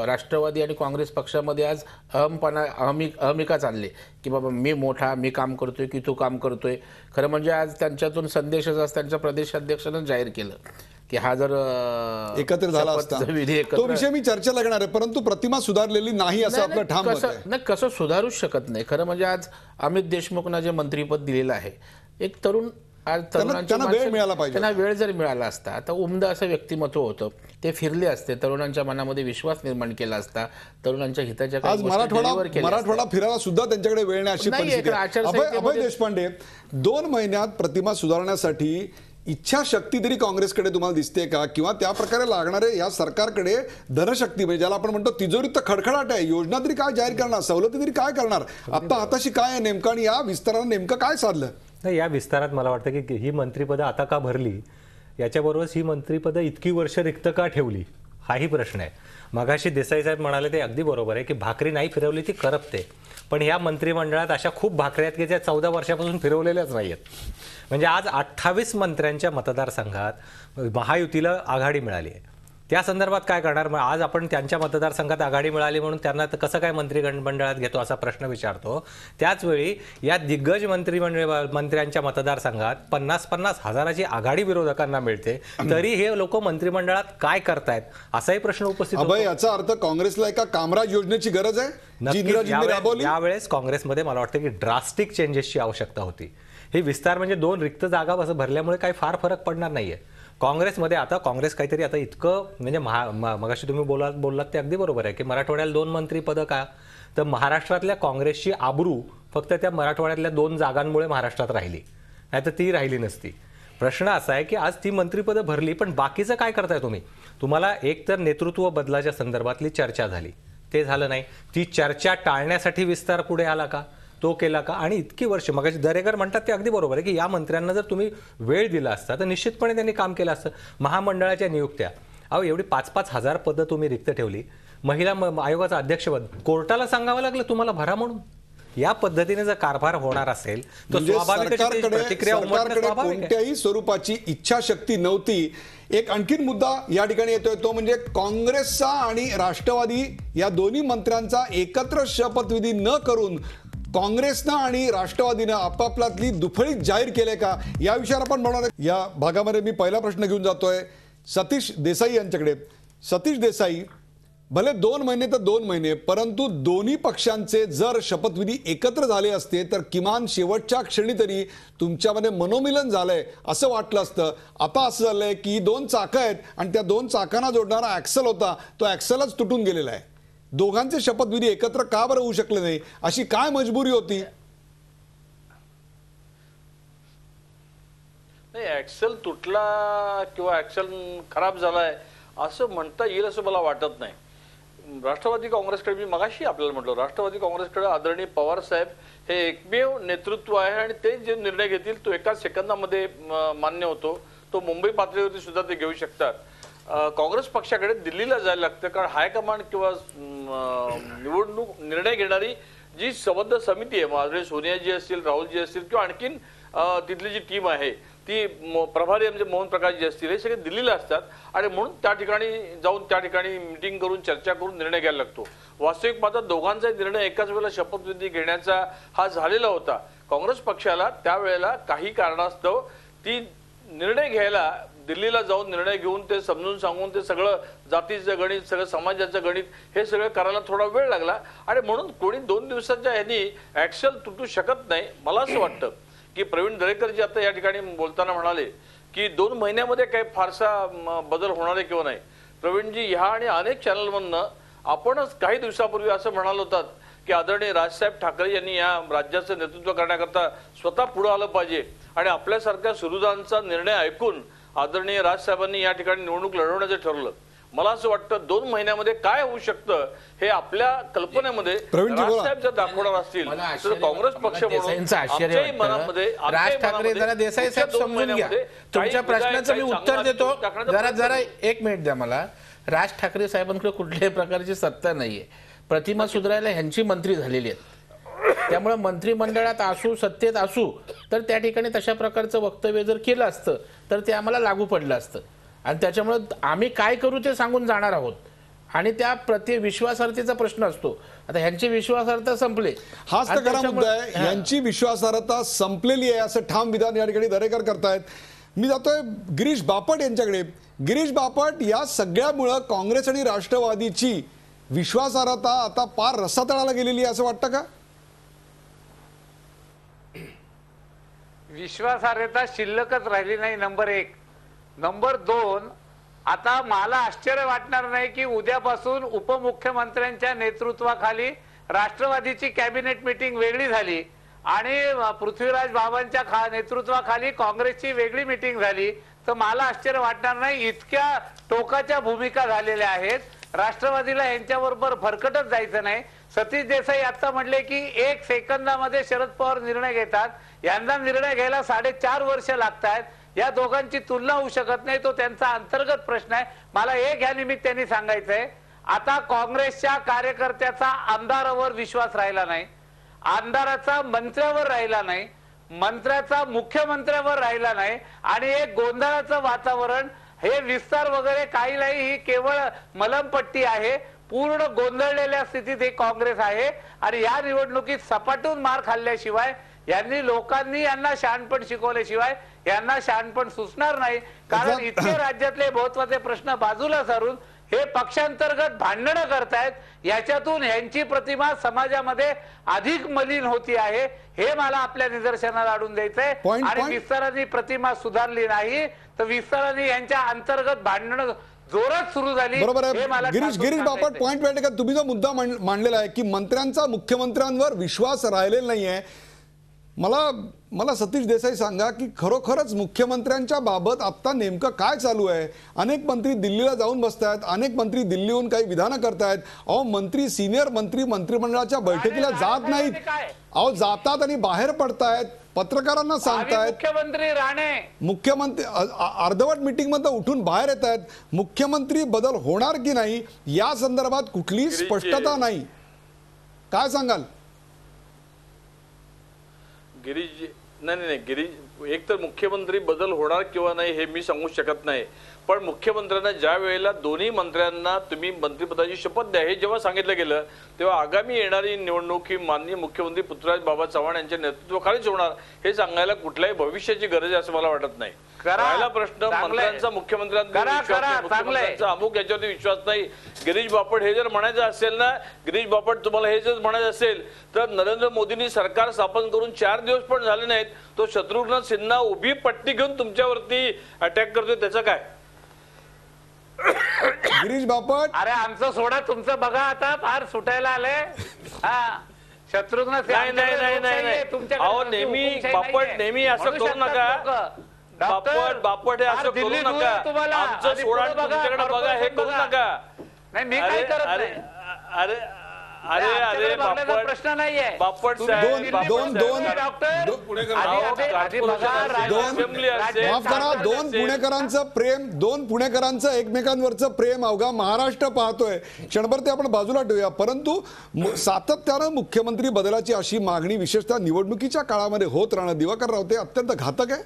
राष्ट्रवादी आणि काँग्रेस पक्षामध्ये आज अहमिका चालले की बाबा मी मोठा, मी काम करतोय की तू काम करतोय. खरं म्हणजे आज त्यांच्यातून संदेशच आज त्यांच्या प्रदेशाध्यक्षानं जाहीर केलं की हा जर एकत्र झाला असता तो विषय मी चर्चा लागणार आहे, परंतु प्रतिमा सुधारलेली नाही असं आपलं ठाम मत आहे. नाही, कसं सुधारूच शकत नाही. खरं म्हणजे आज अमित देशमुखना जे मंत्रीपद दिलेलं आहे, एक तरुण, आज त्यांना वेळ मिळाला पाहिजे. त्यांना वेळ जर मिळाला असता, आता उमदा असं व्यक्तिमत्व होतं, ते फिरले असते, तरुणांच्या मनामध्ये विश्वास निर्माण केला असता, तरुणांच्या हिताच्या आज मराठवाडा फिरायला सुद्धा त्यांच्याकडे वेळ नाही अशी परिस्थिती आहे. अभय देशपांडे, 2 महिन्यात प्रतिमा सुधारण्यासाठी इच्छाशक्ती तरी काँग्रेसकडे तुम्हाला दिसते का, किंवा त्या प्रकारे लागणारे या सरकारकडे धनशक्ती, म्हणजे ज्याला आपण म्हणतो तिजोरीत तर खडखडाट आहे, योजना तरी काय जाहीर करणार, सवलती तरी काय करणार, आता हाताशी काय आहे नेमकं, आणि या विस्तारानं नेमकं काय साधलं? नाही, या विस्तारात मला वाटतं की ही मंत्रिपदं आता का भरली, याच्याबरोबरच ही मंत्रिपदं इतकी वर्ष रिक्त का ठेवली, हाही प्रश्न आहे. मगाशी देसाई साहेब म्हणाले ते अगदी बरोबर आहे की भाकरी नाही फिरवली ती करपते, पण या मंत्रिमंडळात अशा खूप भाकरी आहेत की त्या 14 वर्षापासून फिरवलेल्याच नाही आहेत. म्हणजे आज 28 मंत्र्यांच्या मतदारसंघात महायुतीला आघाडी मिळाली आहे. त्या संदर्भात काय करणार? मग आज आपण त्यांच्या मतदारसंघात आघाडी मिळाली म्हणून त्यांना कसं काय मंत्रिमंडळात घेतो असा प्रश्न विचारतो. त्याचवेळी या दिग्गज मंत्र्यांच्या मतदारसंघात 50-50 हजाराची आघाडी विरोधकांना मिळते, तरी हे लोक मंत्रिमंडळात काय करतायत असाही प्रश्न उपस्थित होतो. याचा अर्थ काँग्रेसला एका कामराज योजनेची गरज आहे. यावेळेस काँग्रेसमध्ये मला वाटतं की ड्रास्टिक चेंजेसची आवश्यकता होती. हे विस्तार म्हणजे 2 रिक्त जागा असं भरल्यामुळे काही फार फरक पडणार नाहीये काँग्रेसमध्ये. आता काँग्रेस काहीतरी आता इतकं म्हणजे मगाशी तुम्ही बोललात ते अगदी बरोबर आहे की मराठवाड्याला 2 मंत्रिपदं का, तर महाराष्ट्रातल्या काँग्रेसची आबरू फक्त त्या मराठवाड्यातल्या 2 जागांमुळे महाराष्ट्रात राहिली, नाही तर ती राहिली नसती. प्रश्न असा आहे की आज ती मंत्रिपदं भरली, पण बाकीचं काय करताय तुम्ही? तुम्हाला एक तर नेतृत्व बदलाच्या संदर्भातली चर्चा झाली, ते झालं नाही. ती चर्चा टाळण्यासाठी विस्तार पुढे आला का, तो केला का? आणि इतकी वर्ष मगाशी दरेकर म्हणतात ते अगदी बरोबर आहे की या मंत्र्यांना जर तुम्ही वेळ दिला असता तर निश्चितपणे त्यांनी काम केलं असतं. महामंडळाच्या नियुक्त्या, एवढी 5-5 हजार पदं तुम्ही रिक्त ठेवली. महिला आयोगाचं अध्यक्षपद कोर्टाला सांगावं लागलं तुम्हाला भरा म्हणून. या पद्धतीने जर कारभार होणार असेल तर सरकारकडे कोणत्याही स्वरूपाची इच्छाशक्ती नव्हती. एक आणखीन मुद्दा या ठिकाणी येतोय, तो म्हणजे काँग्रेसचा आणि राष्ट्रवादी या दोन्ही मंत्र्यांचा एकत्र शपथविधी न करून काँग्रेसनं आणि राष्ट्रवादीनं आपापल्यातली दुफळी जाहीर केले का, या विषयावर आपण बोलणार. या भागामध्ये मी पहिला प्रश्न घेऊन जातोय सतीश देसाई यांच्याकडे. सतीश देसाई, भले 2 महिने तर 2 महिने, परंतु दोन्ही पक्षांचे जर शपथविधी एकत्र झाले असते तर किमान शेवटच्या क्षणी तरी तुमच्यामध्ये मनोमिलन झालंय असं वाटलं असतं. आता असं झालंय की 2 चाकं आहेत आणि त्या 2 चाकांना जोडणारा ऍक्सल होता, तो ऍक्सलच तुटून गेलेला आहे. दोघांचे शपथविधी एकत्र का बरं होऊ शकले नाही, अशी काय मजबुरी होती? नाही, ऍक्सल तुटला किंवा ऍक्सल खराब झालाय असं म्हणता येईल असं मला वाटत नाही. राष्ट्रवादी काँग्रेसकडे, मी मगाशी आपल्याला म्हटलं, राष्ट्रवादी काँग्रेसकडे आदरणीय पवार साहेब हे एकमेव नेतृत्व आहे आणि ते जे निर्णय घेतील तो एका सेकंदामध्ये मान्य होतो. तो मुंबई पातळीवरती सुद्धा ते घेऊ शकतात. काँग्रेस पक्षाकडे दिल्लीला जायला लागतं, कारण हायकमांड किंवा निवडणूक निर्णय घेणारी जी संबद्ध समिती आहे, आदरणीय सोनियाजी असतील, राहुलजी असतील किंवा आणखीन तिथली जी टीम आहे ती प्रभारी म्हणजे मोहन प्रकाशजी असतील, हे सगळे दिल्लीला असतात आणि म्हणून त्या ठिकाणी जाऊन त्या ठिकाणी मीटिंग करून चर्चा करून निर्णय घ्यायला लागतो. वास्तविक मात्र दोघांचा निर्णय एकाच वेळेला शपथविधी घेण्याचा हा झालेला होता. काँग्रेस पक्षाला त्यावेळेला काही कारणास्तव ती निर्णय घ्यायला दिल्लीला जाऊन निर्णय घेऊन ते समजून सांगून ते सगळं जातीचं गणित, सगळं समाजाचं गणित हे सगळं करायला थोडा वेळ लागला आणि म्हणून कोणी 2 दिवसाच्या ह्यानी ऍक्सल तुटू शकत नाही. मला असं वाटतं की प्रवीण दरेकरजी आता या ठिकाणी बोलताना म्हणाले की 2 महिन्यामध्ये काही फारसा बदल होणार आहे किंवा नाही. प्रवीणजी, ह्या आणि अनेक चॅनलमधनं आपणच काही दिवसापूर्वी असं म्हणाल होतात की आदरणीय राजसाहेब ठाकरे यांनी या राज्याचं नेतृत्व करण्याकरता स्वतः पुढे आलं पाहिजे आणि आपल्यासारख्या सुहृदांचा निर्णय ऐकून आदरणीय राजसाहेबांनी या ठिकाणी निवडणूक लढवण्याचं ठरवलं. मला असं वाटतं 2 महिन्यामध्ये काय होऊ शकतं हे आपल्या कल्पनेमध्ये राजसाहेब जर दाखवणार असतील तर काँग्रेस पक्ष म्हणून राज ठाकरे, जरा देसाई साहेब समजून घ्या तुमच्या प्रश्नाचं मी उत्तर देतो. जरा 1 मिनिट द्या मला. राज ठाकरे साहेबांकडे कुठल्याही प्रकारची सत्ता नाहीये. प्रतिमा सुधारायला ह्यांची मंत्री झालेली आहेत, त्यामुळे मंत्रिमंडळात असू सत्तेत असू तर त्या ठिकाणी तशा प्रकारचं वक्तव्य जर केलं असतं तर ते आम्हाला लागू पडलं असतं आणि त्याच्यामुळे आम्ही काय करू ते सांगून जाणार आहोत आणि त्या विश्वासार्हतेचा प्रश्न असतो. आता ह्यांची विश्वासार्हता संपले, हाच तर खरा मुद्दा आहे. यांची विश्वासार्हता संपलेली आहे असं ठाम विधान या ठिकाणी दरेकर करतायत. मी जातोय गिरीश बापट यांच्याकडे. गिरीश बापट, या सगळ्यामुळं काँग्रेस आणि राष्ट्रवादीची विश्वासार्हता आता पार रसातळाला गेलेली आहे असं वाटतं का? विश्वासार्हता शिल्लकच राहिली नाही, नंबर 1. नंबर 2, आता मला आश्चर्य वाटणार नाही की उद्यापासून उपमुख्यमंत्र्यांच्या नेतृत्वाखाली राष्ट्रवादीची कॅबिनेट मीटिंग वेगळी झाली आणि पृथ्वीराज बाबांच्या नेतृत्वाखाली काँग्रेसची वेगळी मिटिंग झाली, तर मला आश्चर्य वाटणार नाही. इतक्या टोकाच्या भूमिका झालेल्या आहेत. राष्ट्रवादीला यांच्याबरोबर फरकटच जायचं नाही. सतीश देसाई आता म्हटले की 1 सेकंदामध्ये शरद पवार निर्णय घेतात. यांना निर्णय घ्यायला 4.5 वर्ष लागतात. या दोघांची तुलना होऊ शकत नाही. तो त्यांचा अंतर्गत प्रश्न आहे. मला एक ह्या निमित्ताने सांगायचंय, आता काँग्रेसच्या कार्यकर्त्याचा आमदारावर विश्वास राहिला नाही, आमदाराचा मंत्र्यावर राहिला नाही, मंत्र्याचा मुख्यमंत्र्यावर राहिला नाही, आणि एक गोंधळाचं वातावरण. हे विस्तार वगैरे काही नाही, ही केवळ मलमपट्टी आहे. पूर्ण गोंधळलेल्या स्थितीत हे काँग्रेस आहे. आणि या निवडणुकीत सपाटून मार खाल्ल्याशिवाय, लोकांनी यांना शहाणपण शिकवल्याशिवाय यांना शहाणपण सुचणार नाही. कारण इतके राज्यातले महत्वाचे प्रश्न बाजूला सारून हे पक्षांतर्गत भांडणं करतायत. याच्यातून यांची प्रतिमा समाजामध्ये अधिक मलिन होती आहे, हे मला आपल्या निदर्शनाला आणून द्यायचंय. आणि विस्तारांनी प्रतिमा सुधारली नाही, तर विस्तारांनी यांच्या अंतर्गत भांडणं जोरात सुरू झाली. बरोबर आहे. गिरीश बापट, पॉइंट वेळ का तुम्ही जो मुद्दा मांडलेला आहे की मंत्र्यांचा मुख्यमंत्र्यांवर विश्वास राहिलेला नाहीये, मला सतीश देसाई सांगा की खरोखरच मुख्यमंत्र्यांच्या बाबत आता नेमकं काय चालू आहे? अनेक मंत्री दिल्लीला जाऊन बसतायत, अनेक मंत्री दिल्लीहून काही विधानं करतायत. अहो मंत्री, सिनियर मंत्री मंत्रिमंडळाच्या बैठकीला जात नाहीत, अहो जातात आणि बाहेर पडतायत, पत्रकारांना सांगतायत. मुख्यमंत्री अर्धवट मीटिंग मध्ये उठून बाहेर येत आहेत. मुख्यमंत्री बदल होणार की नाही या संदर्भात कुठलीही स्पष्टता नाही. काय सांगाल? गिरीश, नाही गिरीश, एक तर मुख्यमंत्री बदल होणार किंवा नाही हे मी सांगू शकत नाही, पण मुख्यमंत्र्यांना ज्या वेळेला दोन्ही मंत्र्यांना तुम्ही मंत्रिपदाची शपथ द्या हे जेव्हा सांगितलं गेलं, तेव्हा आगामी येणारी निवडणूक ही माननीय मुख्यमंत्री पृथ्वीराज बाबा चव्हाण यांच्या नेतृत्वाखालीच होणार हे सांगायला कुठल्याही भविष्याची गरज आहे असं मला वाटत नाही. राहिला प्रश्न मंत्र्यांचा मुख्यमंत्र्यांचा अमुक याच्यावरती विश्वास नाही. गिरीश बापट हे जर म्हणायचं असेल ना, गिरीश बापट तुम्हाला हे जर म्हणायचं असेल तर नरेंद्र मोदींनी सरकार स्थापन करून 4 दिवस पण झाले नाहीत, तो शत्रुघ्न सिन्हा उभी पट्टी घेऊन तुमच्यावरती अटॅक करतोय, त्याचं काय? गिरीश बापट, अरे आमचं सोडा, तुमचं बघा आता फार सुटायला आलंय. शत्रुघ्न नाही, नेहमी बापट नेहमी असं करू नका. बापट हे असं करू नका. आमचं सोडा तुमच्याकडे बघा हे करू नका. नाही मी काय करत नाही. अरे प्रश्न नाहीये. बापट दोन पुणेकरांचं एकमेकांवरचं प्रेम अवघा महाराष्ट्र पाहतोय. क्षणभर ते आपण बाजूला ठेवूया, परंतु सातत्यानं मुख्यमंत्री बदलाची अशी मागणी विशेषतः निवडणुकीच्या काळामध्ये होत राहणं दिवाकर रावते अत्यंत घातक आहे.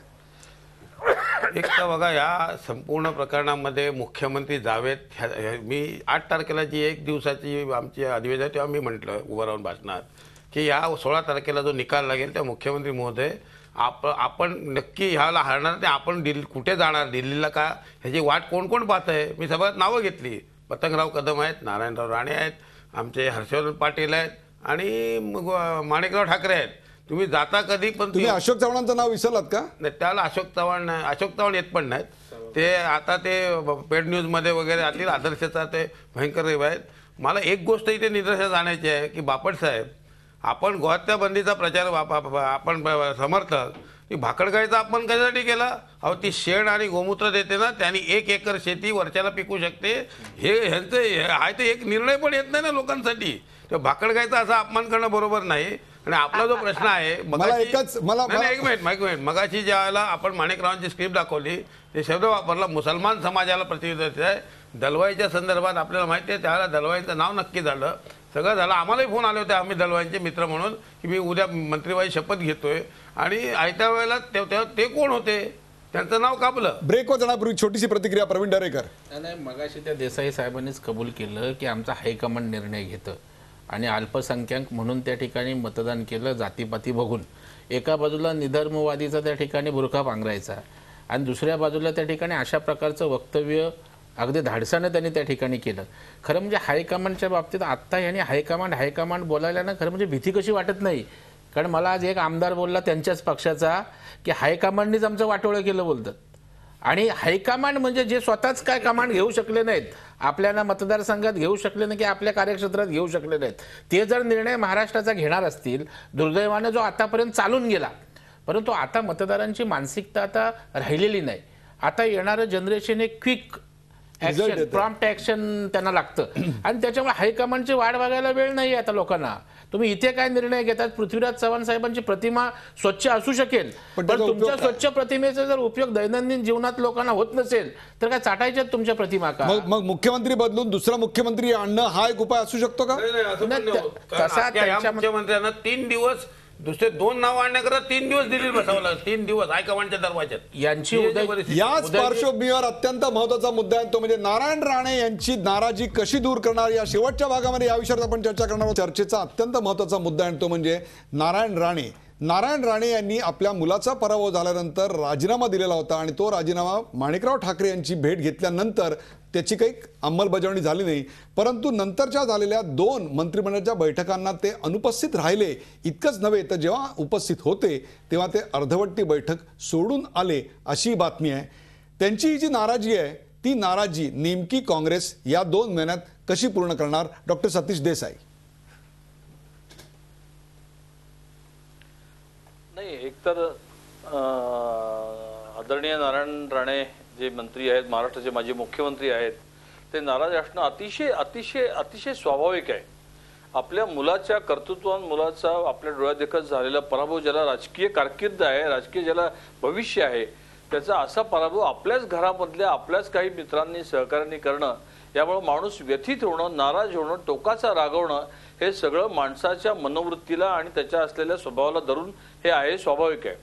एक तर बघा, या संपूर्ण प्रकरणामध्ये मुख्यमंत्री जावेत. मी 8 तारखेला जी 1 दिवसाची आमची अधिवेशन आहे तेव्हा मी म्हटलं उभं राहून भाषणात की या 16 तारखेला जो निकाल लागेल त्या मुख्यमंत्री महोदय आपण नक्की ह्याला हरणार नाही. आपण कुठे जाणार, दिल्लीला का, ह्याची वाट कोण कोण पाहत आहे? मी सगळ्यात नावं घेतली. पतंगराव कदम आहेत, नारायणराव राणे आहेत, आमचे हर्षवर्धन पाटील आहेत आणि माणिकराव ठाकरे आहेत. तुम्ही जाता कधी, पण तुम्ही अशोक चव्हाणांचं नाव विसरलात का? नाही, त्याला अशोक चव्हाण येत पण नाहीत. ते आता ते पेड न्यूजमध्ये वगैरे आतील आदर्शचा ते भयंकर रेव आहेत. मला एक गोष्ट इथे निदर्शनास आणायची आहे की बापट साहेब, आपण गोहत्या बंदीचा प्रचार आपण समर्थक, की भाकडगाईचा आपण कशासाठी केला? अहो ती शेण आणि गोमूत्र देते ना, त्यांनी 1 एकर शेती वर्षाला पिकू शकते. हे ह्यांचं आहे ते एक निर्णय पण येत नाही ना लोकांसाठी. तर भाकडगाईचा असा अपमान करणं बरोबर नाही. आणि आपला जो प्रश्न आहे, एक मिनिट, मगाशी ज्या वेळेला आपण माणिकरावांची स्क्रिप्ट दाखवली ते शब्द वापरला मुसलमान समाजाला प्रतिनिधित्व आहे. दलवाईच्या संदर्भात आपल्याला माहिती आहे, त्यावेळेला दलवाईचं नाव नक्की झालं, सगळं झालं. आम्हालाही फोन आले होते, आम्ही दलवाईंचे मित्र म्हणून, की मी उद्या मंत्रीबाई शपथ घेतोय. आणि आयत्या वेळेला ते कोण होते, त्यांचं नाव कापलं. ब्रेक वर जाण्यापूर्वी छोटीशी प्रतिक्रिया प्रवीण दरेकर. नाही, मगाशी त्या देसाई साहेबांनीच कबूल केलं की आमचा हायकमांड निर्णय घेतं आणि अल्पसंख्याक म्हणून त्या ठिकाणी मतदान केलं जातीपाती बघून. एका बाजूला निधर्मवादीचा त्या ठिकाणी बुरखा पांघरायचा आणि दुसऱ्या बाजूला त्या ठिकाणी अशा प्रकारचं वक्तव्य अगदी धाडसानं त्यांनी त्या ठिकाणी केलं. खरं म्हणजे हायकमांडच्या बाबतीत आत्ता यांनी हायकमांड बोलायला ना, खरं म्हणजे भीती कशी वाटत नाही. कारण मला आज एक आमदार बोलला त्यांच्याच पक्षाचा की हायकमांडनीच आमचं वाटोळं केलं बोलतात. आणि हायकमांड म्हणजे जे स्वतःच काय कमांड घेऊ शकले नाहीत, आपल्याला मतदारसंघात घेऊ शकले नाही की आपल्या कार्यक्षेत्रात घेऊ शकले नाहीत, ते जर निर्णय महाराष्ट्राचा घेणार असतील, दुर्दैवाने जो आतापर्यंत चालून गेला, परंतु आता मतदारांची मानसिकता आता राहिलेली नाही. आता येणारं जनरेशन एक क्विक ऍक्शन, प्रॉम्प्ट ऍक्शन त्यांना लागतं आणि त्याच्यामुळे हायकमांडची वाट बघायला वेळ नाही आता लोकांना. तुम्ही इथे काय निर्णय घेतात, पृथ्वीराज चव्हाण साहेबांची प्रतिमा स्वच्छ असू शकेल, पण तुमच्या स्वच्छ प्रतिमेचा जर उपयोग दैनंदिन जीवनात लोकांना होत नसेल तर काय चाटायच्या तुमच्या प्रतिमा का? मग मुख्यमंत्री बदलून दुसरा मुख्यमंत्री आणणं हा एक उपाय असू शकतो का? तसा मुख्यमंत्र्यांना 3 दिवस दुसरे 2 नाव आणण्याकरता 3 दिवस दिल्लीत बसावं लागलं. 3 दिवस हायकमांडच्या दरवाज्यात. यांची याच पार्श्वभूमीवर अत्यंत महत्वाचा मुद्दा आहे तो म्हणजे नारायण राणे यांची नाराजी कशी दूर करणार. या शेवटच्या भागामध्ये या विषयावर आपण चर्चा करणार आहोत. चर्चेचा अत्यंत महत्वाचा मुद्दा आहे तो म्हणजे नारायण राणे यांनी आपल्या मुलाचा पराभव झाल्यानंतर राजीनामा दिलेला होता आणि तो राजीनामा माणिकराव ठाकरे यांची भेट घेतल्यानंतर त्याची काही अंमलबजावणी झाली नाही. परंतु नंतरच्या झालेल्या 2 मंत्रिमंडळाच्या बैठकांना ते अनुपस्थित राहिले. इतकंच नव्हे तर जेव्हा उपस्थित होते तेव्हा ते अर्धवट्टी बैठक सोडून आले अशी बातमी आहे. त्यांची ही जी नाराजी आहे ती नाराजी नेमकी काँग्रेस या 2 महिन्यात कशी पूर्ण करणार? डॉक्टर सतीश देसाई. नाही, एकतर आदरणीय नारायण राणे जे मंत्री आहेत, महाराष्ट्राचे माजी मुख्यमंत्री आहेत, ते नाराज असणं अतिशय अतिशय अतिशय स्वाभाविक आहे. आपल्या मुलाच्या कर्तृत्वान, मुलाचा आपल्या डोळ्यात देखत झालेला पराभव, ज्याला राजकीय कारकीर्द आहे, राजकीय ज्याला भविष्य आहे, त्याचा असा पराभव आपल्याच घरामधल्या आपल्याच काही मित्रांनी सहकार्याने करणं, यामुळे माणूस व्यथित होणं, नाराज होणं, टोकाचा रागवणं, हे सगळं माणसाच्या मनोवृत्तीला आणि त्याच्या असलेल्या स्वभावाला धरून हे आहे, स्वाभाविक आहे.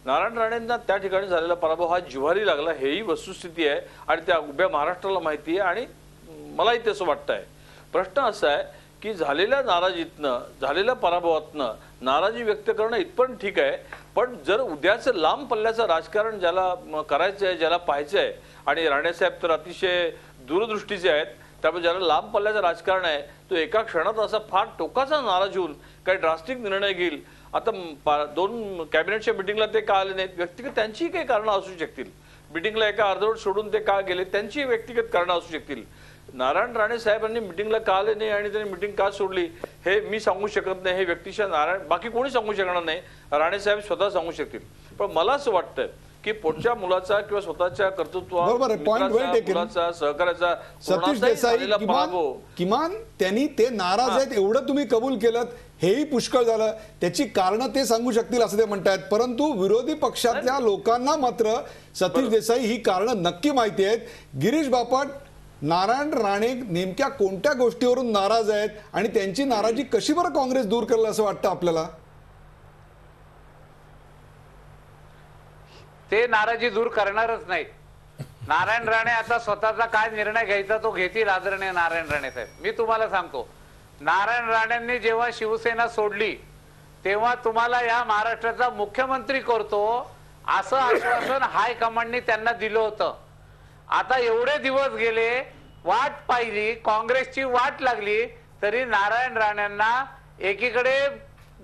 नारायण राणेंना त्या ठिकाणी झालेला पराभव हा जिव्हारी लागला, हेही वस्तुस्थिती आहे आणि त्या उभ्या महाराष्ट्राला माहिती आहे आणि मलाही तसं वाटतं आहे. प्रश्न असा आहे की झालेल्या नाराजीतनं, झालेल्या पराभवातनं नाराजी व्यक्त करणं इथपर्यंत ठीक आहे, पण जर उद्याचं लांब पल्ल्याचं राजकारण ज्याला करायचं आहे, ज्याला पाहायचं आहे, आणि राणेसाहेब तर अतिशय दूरदृष्टीचे आहेत, त्यामुळे ज्याला लांब पल्ल्याचं राजकारण आहे तो एका क्षणात असा फार टोकाचा नाराज होऊन काही ड्रास्टिक निर्णय घेईल. आता 2 कॅबिनेटच्या मिटिंगला ते का आले नाहीत, व्यक्तिगत त्यांचीही काही कारणं असू शकतील. मिटिंगला एका अर्धवट सोडून ते का गेले, त्यांची व्यक्तिगत कारणं असू शकतील. नारायण राणे साहेबांनी मिटिंगला का आले नाही आणि त्यांनी मिटिंग का सोडली हे मी सांगू शकत नाही. हे व्यक्तिशः बाकी कोणी सांगू शकणार नाही, राणे साहेब स्वतः सांगू शकतील. पण मला असं वाटतं की पुढच्या मुलाचा किंवा स्वतःच्या कर्तृत्वाचा, सहकार्याचा सतीश देसाई किमान त्यांनी ते नाराज आहेत एवढं तुम्ही कबूल केलं, हेही पुष्कळ झालं. त्याची कारणं ते सांगू शकतील असं ते म्हणतायत. परंतु विरोधी पक्षातल्या लोकांना मात्र सतीश देसाई ही कारणं नक्की माहिती आहेत. गिरीश बापट, नारायण राणे नेमक्या कोणत्या गोष्टीवरून नाराज आहेत आणि त्यांची नाराजी कशी बरं काँग्रेस दूर करेल असं वाटतं आपल्याला? ते नाराजी दूर करणारच नाही. नारायण राणे आता स्वतःचा काय निर्णय घ्यायचा तो घेतील. आदरणीय नारायण राणे साहेब, मी तुम्हाला सांगतो, नारायण राणेंनी जेव्हा शिवसेना सोडली तेव्हा तुम्हाला या महाराष्ट्राचा मुख्यमंत्री करतो असं आश्वासन हायकमांडनी त्यांना दिलं होतं. आता एवढे दिवस गेले, वाट पाहिली, काँग्रेसची वाट लागली, तरी नारायण राणेंना एकीकडे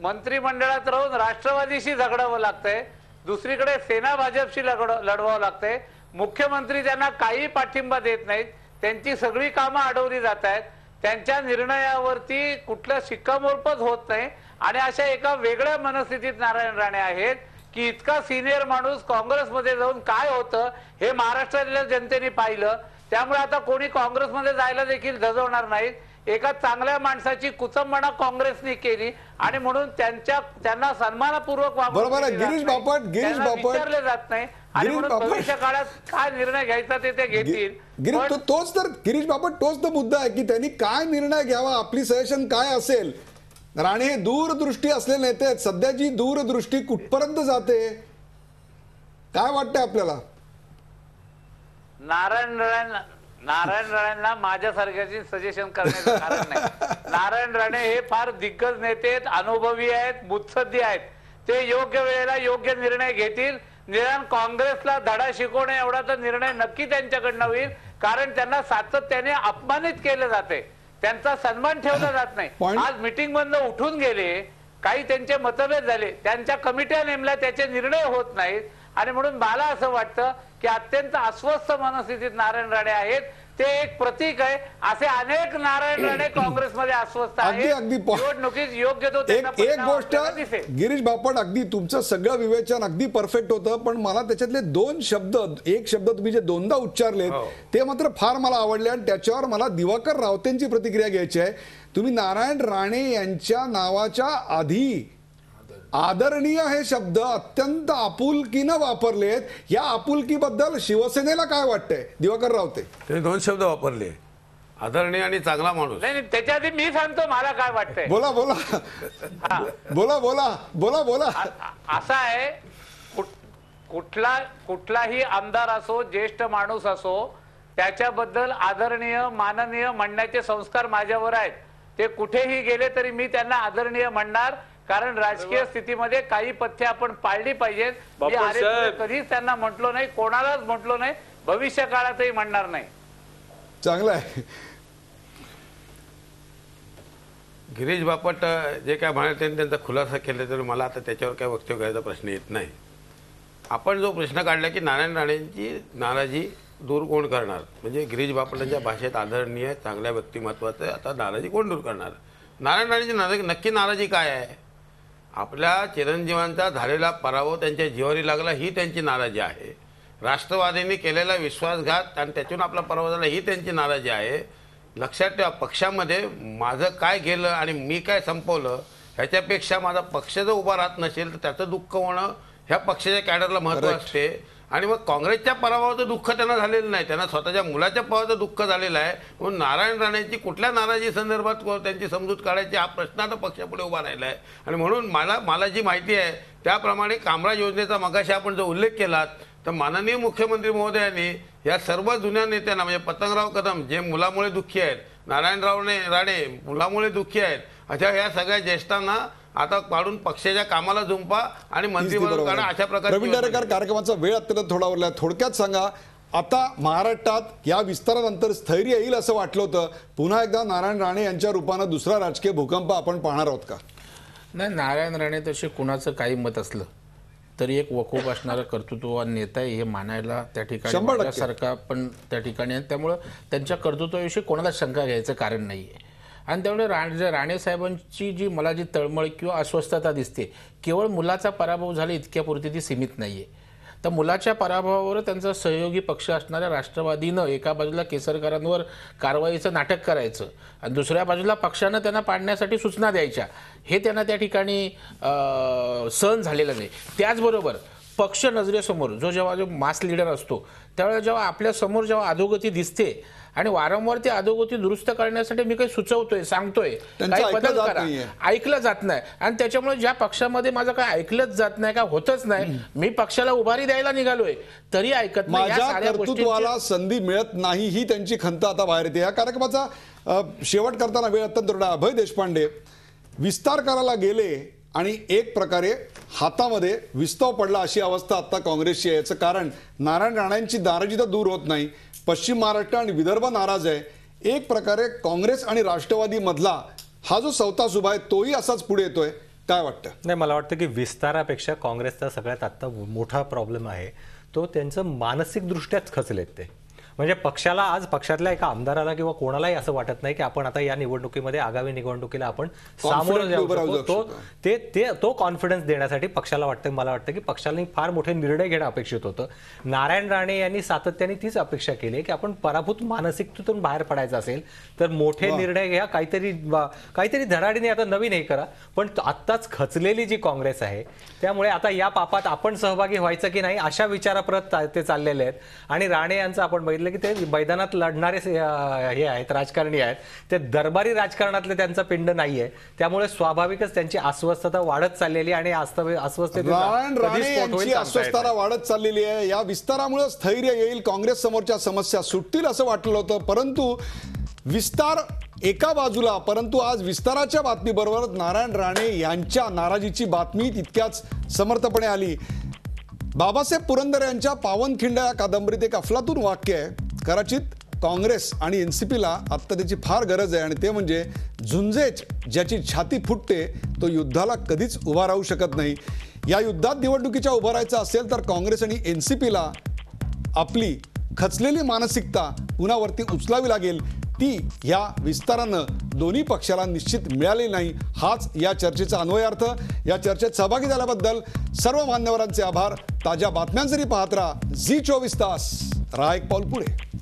मंत्रिमंडळात राहून राष्ट्रवादीशी झगडावं लागतंय, दुसरीकडे सेना भाजपशी लढवावं लागतंय. मुख्यमंत्री त्यांना काही पाठिंबा देत नाहीत, त्यांची सगळी कामं अडवली जात आहेत, त्यांच्या निर्णयावरती कुठलं शिक्कामोर्तब होत नाही. आणि अशा एका वेगळ्या मनस्थितीत नारायण राणे आहेत की इतका सिनियर माणूस काँग्रेसमध्ये जाऊन काय होतं हे महाराष्ट्रातल्या जनतेने पाहिलं. त्यामुळे आता कोणी काँग्रेसमध्ये जायला देखील धजवणार नाहीत. एका चांगल्या माणसाची कुचंबणा काँग्रेसने केली आणि म्हणून त्यांना सन्मानपूर्वक विचारले जात नाही आणि म्हणून भविष्य काळात काय निर्णय घ्यायचा ते घेतील. तोच तर गिरीश बापट, तोच तर मुद्दा आहे की त्यांनी काय निर्णय घ्यावा, आपली सजेशन काय असेल. राणे हे दूरदृष्टी असलेले नेते आहेत. सध्याची दूरदृष्टी कुठपर्यंत जाते काय वाटतंय आपल्याला? नारायण राणेंना माझ्यासारख्याची सजेशन करण्याचं कारण नाही. नारायण राणे हे फार दिग्गज नेते आहेत, अनुभवी आहेत, मुत्सद्दी आहेत. ते योग्य वेळेला योग्य निर्णय घेतील. निदान काँग्रेसला धडा शिकवणे एवढा तर निर्णय नक्की त्यांच्याकडनं होईल, कारण त्यांना सातत्याने अपमानित केलं जाते, त्यांचा सन्मान ठेवला जात नाही. आज मीटिंग मधनं उठून गेले, काही त्यांचे मतभेद झाले, त्यांच्या कमिट्या नेमल्या, त्याचे निर्णय होत नाहीत आणि म्हणून मला असं वाटतं की अत्यंत अस्वस्थ मनस्थितीत नारायण राणे आहेत. ते एक प्रतीक आहे. असे अनेक नारायण राणे काँग्रेसमध्ये अस्वस्थ आहेत. निवडणुकीत योग्य तो त्यांना एक परिणाम गोष्ट आपल्याला दिसेल. गिरीश बापट, अगदी तुमचं सगळं विवेचन अगदी परफेक्ट होतं, पण मला त्याच्यातले दोन शब्द, एक शब्द तुम्ही जे दोनदा उच्चारले ते मात्र फार मला आवडले आणि त्याच्यावर मला दिवाकर रावतेंची प्रतिक्रिया घ्यायची आहे. तुम्ही नारायण राणे यांच्या नावाच्या आधी आदरणीय हे शब्द अत्यंत आपुलकीनं वापरलेत. या आपुलकीबद्दल शिवसेनेला काय वाटतंय दिवाकर रावते? ते दोन शब्द वापरले, आदरणीय आणि चांगला माणूस. नाही त्याच्या आधी मी सांगतो मला काय वाटतंय. बोला बोला बोला बोला बोला बोला. असा आहे, कुठलाही आमदार असो, ज्येष्ठ माणूस असो, त्याच्याबद्दल आदरणीय माननीय म्हणण्याचे संस्कार माझ्यावर आहेत. ते कुठेही गेले तरी मी त्यांना आदरणीय म्हणणार, कारण राजकीय स्थितीमध्ये काही पथ्य आपण पाळली पाहिजेत. मी कधीच त्यांना म्हटलो नाही, कोणालाच म्हटलो नाही, भविष्य काळातही म्हणणार नाही. चांगलं आहे. गिरीश बापट जे काय म्हणाले त्यांनी त्यांचा खुलासा केला, तर मला आता त्याच्यावर काय वक्तव्य करायचा प्रश्न येत नाही. आपण जो प्रश्न काढला की नारायण राणेंची नाराजी दूर कोण करणार, म्हणजे गिरीश बापटांच्या भाषेत आदरणीय चांगल्या व्यक्तिमत्वाचं आता नाराजी कोण दूर करणार. नारायण राणेंची नक्की नाराजी काय आहे? आपल्या चिरंजीवांचा झालेला पराभव त्यांच्या जिवारी लागला ही त्यांची नाराजी आहे. राष्ट्रवादींनी केलेला विश्वासघात आणि त्यातून आपला पराभव झाला ही त्यांची नाराजी आहे. लक्षात ठेवा, पक्षामध्ये माझं काय गेलं आणि मी काय संपवलं ह्याच्यापेक्षा माझा पक्ष जर उभा राहत नसेल तर त्याचं दुःख होणं ह्या पक्षाच्या कॅडरला महत्त्व असते. आणि मग काँग्रेसच्या पराभवाचं दुःख त्यांना झालेलं नाही, त्यांना स्वतःच्या मुलाच्या पराभवाचं दुःख झालेलं आहे. म्हणून नारायण राणेंची कुठल्या नाराजी संदर्भात त्यांची समजूत काढायची हा प्रश्न आता पक्षापुढे उभा राहिला आहे. आणि म्हणून मला जी माहिती आहे त्याप्रमाणे कामराज योजनेचा मगाशी आपण जो उल्लेख केलात, तर माननीय मुख्यमंत्री महोदयांनी या सर्व जुन्या नेत्यांना, म्हणजे पतंगराव कदम जे मुलामुळे दुःखी आहेत, नारायणराव राणे मुलामुळे दुःखी आहेत, अशा या सगळ्या ज्येष्ठांना आता काढून पक्षाच्या कामाला झुंपा आणि मंत्रिमंडळ काढा अशा प्रकारे. प्रवीण दरेकर, कार्यक्रमाचा वेळ अत्यंत थोडा उरला, थोडक्यात सांगा, आता महाराष्ट्रात या विस्तारानंतर स्थैर्य येईल असं वाटलं होतं, पुन्हा एकदा नारायण राणे यांच्या रूपानं दुसरा राजकीय भूकंप आपण पाहणार आहोत का? नाही, नारायण राणे तसे कुणाचं काही मत असलं तरी एक वकूफ असणारा कर्तृत्ववान नेता आहे हे मानायला त्या ठिकाणी सारखा पण त्या ठिकाणी आहे. त्यामुळं त्यांच्या कर्तृत्वाविषयी कोणाला शंका घ्यायचं कारण नाही आहे. आणि त्यामुळे राणे साहेबांची मला जी तळमळ किंवा अस्वस्थता दिसते, केवळ मुलाचा पराभव झाला इतक्यापुरती ती सीमित नाही आहे. तर मुलाच्या पराभवावर त्यांचा सहयोगी पक्ष असणाऱ्या राष्ट्रवादीनं एका बाजूला केसरकरांवर कारवाईचं नाटक करायचं आणि दुसऱ्या बाजूला पक्षानं त्यांना पाडण्यासाठी सूचना द्यायच्या, हे त्यांना त्या ठिकाणी सहन झालेलं नाही. त्याचबरोबर पक्ष नजरेसमोर जेव्हा मास लीडर असतो त्यावेळेला जेव्हा आपल्या समोर जेव्हा अधोगती दिसते आणि वारंवार ते अधोगती दुरुस्त करण्यासाठी मी काही सुचवतोय, सांगतोय, काही बदल करा, ऐकलं जात नाही. आणि त्याच्यामुळे ज्या पक्षामध्ये माझं काय ऐकलंच जात नाही, काय होतच नाही, मी पक्षाला उभारी द्यायला निघालोय तरी ऐकत नाही. माझ्या कर्तृत्वाला संधी मिळत नाही ही त्यांची खंत आता बाहेर येते. या कार्यक्रमाचा शेवट करताना वेळ अत्यंत थोडा. अभय देशपांडे विस्तार करायला गेले आणि एक प्रकारे हातामध्ये विस्तव पडला अशी अवस्था आता काँग्रेसची आहे. याचं कारण नारायण राणेंची नाराजी तर दूर होत नाही, पश्चिम महाराष्ट्र आणि विदर्भ नाराज आहे. एक प्रकारे काँग्रेस आणि राष्ट्रवादी मधला हा जो सौता सुभा आहे तोही असाच पुढे येतोय. काय वाटतं? नाही, मला वाटतं की विस्तारापेक्षा काँग्रेसचा सगळ्यात आत्ता मोठा प्रॉब्लेम आहे तो त्यांचं मानसिकदृष्ट्याच खचलेत ते. म्हणजे पक्षाला आज पक्षातल्या एका आमदाराला किंवा कोणालाही असं वाटत नाही की आपण आता या निवडणुकीमध्ये आगामी निवडणुकीला आपण सामोरं जाऊ शकतो. तो कॉन्फिडन्स देण्यासाठी पक्षाला वाटतं, मला वाटतं की पक्षाला फार मोठे निर्णय घेणं अपेक्षित होतं. नारायण राणे यांनी सातत्याने तीच अपेक्षा केली की आपण पराभूत मानसिकतेतून बाहेर पडायचं असेल तर मोठे निर्णय घ्या, काहीतरी धडाडीने आता नवीन हे करा. पण आत्ताच खचलेली जी काँग्रेस आहे त्यामुळे आता या पापात आपण सहभागी व्हायचं की नाही अशा विचाराप्रत ते चाललेले आहेत. आणि राणे यांचं आपण बघितलं की ते मैदानात लढणारे हे आहेत, राजकारणी आहेत, ते दरबारी राजकारणातले त्यांचा पिंड नाहीये. त्यामुळे स्वाभाविकच त्यांची अस्वस्थता वाढत चाललेली आणि अस्वस्थता वाढत चाललेली आहे. या विस्तारामुळे स्थैर्य येईल, काँग्रेस समोरच्या समस्या सुटतील असं वाटलं होतं, परंतु विस्तार एका बाजूला, परंतु आज विस्ताराच्या बातमीबरोबर नारायण राणे यांच्या नाराजीची बातमी तितक्याच समर्थपणे आली. बाबासाहेब पुरंदरे यांच्या पावनखिंड या कादंबरीत एक अफलातून वाक्य आहे, कदाचित काँग्रेस आणि एनसीपीला आत्ता त्याची फार गरज आहे, आणि ते म्हणजे झुंजेच ज्याची छाती फुटते तो युद्धाला कधीच उभा राहू शकत नाही. या युद्धात निवडणुकीच्या उभं राहायचं असेल तर काँग्रेस आणि एनसीपीला आपली खचलेली मानसिकता पुन्हा वरती उचलावी लागेल. ती या विस्तारानं दोन्ही पक्षाला निश्चित मिळाली नाही. हाच या चर्चेचा अन्वयार्थ. या चर्चेत सहभागी झाल्याबद्दल सर्व मान्यवरांचे आभार. ताज्या बातम्यांसाठी पाहत राहा झी24 तास. राहा एक पाऊल पुढे.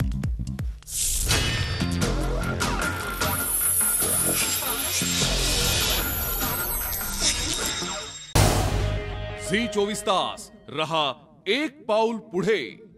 झी24 तास रहा एक पाऊल पुढे.